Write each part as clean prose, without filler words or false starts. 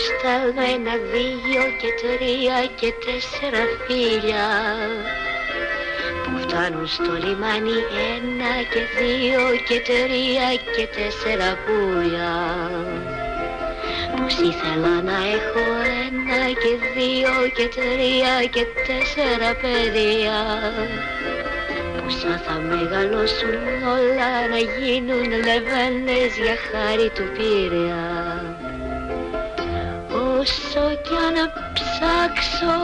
στέλνω 1, 2 και 3 και 4 φίλια που φτάνουν στο λιμάνι 1 και 2 και 3 και 4 πουλιά. Πως ήθελα να έχω 1 και 2 και 3 και 4 παιδιά, πόσα θα μεγαλώσουν όλα να γίνουν λεβένες για χάρη του Πειραιά. Όσο κι αν ψάξω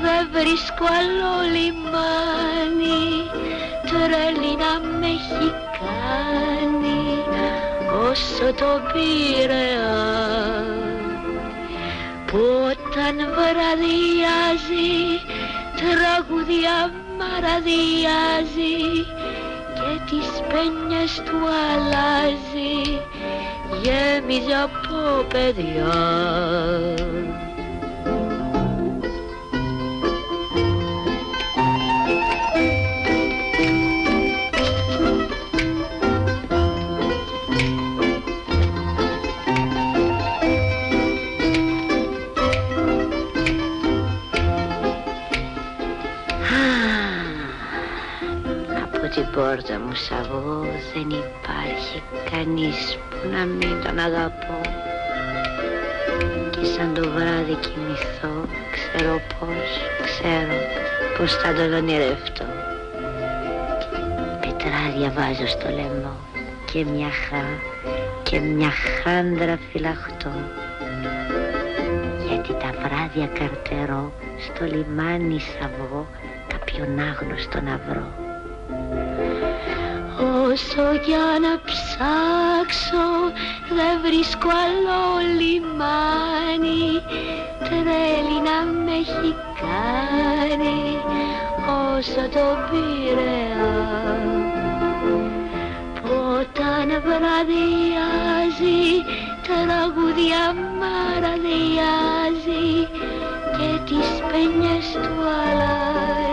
δεν βρίσκω άλλο λιμάνι, τρέλη να με έχει κάνει όσο το Πειραιά, που όταν βραδιάζει τραγουδιά μαραδιάζει και τις πένιες του αλλάζει, γέμιζε από παιδιά. Την πόρτα μου σαβώ δεν υπάρχει κανείς που να μην τον αγαπώ, και σαν το βράδυ κοιμηθώ ξέρω πως θα τον ονειρευτώ. Πετράδια βάζω στο λαιμό και μια χάντρα φυλαχτώ, γιατί τα βράδια καρτερώ στο λιμάνι σαβώ κάποιον άγνωστο να βρω. Όσο για να ψάξω δεν βρίσκω άλλο λιμάνι, τρέλη να με έχει κάνει όσο το Πειραιά, που όταν βραδιάζει τραγουδιά μαραδιάζει και τις πένιες του αλλάζει,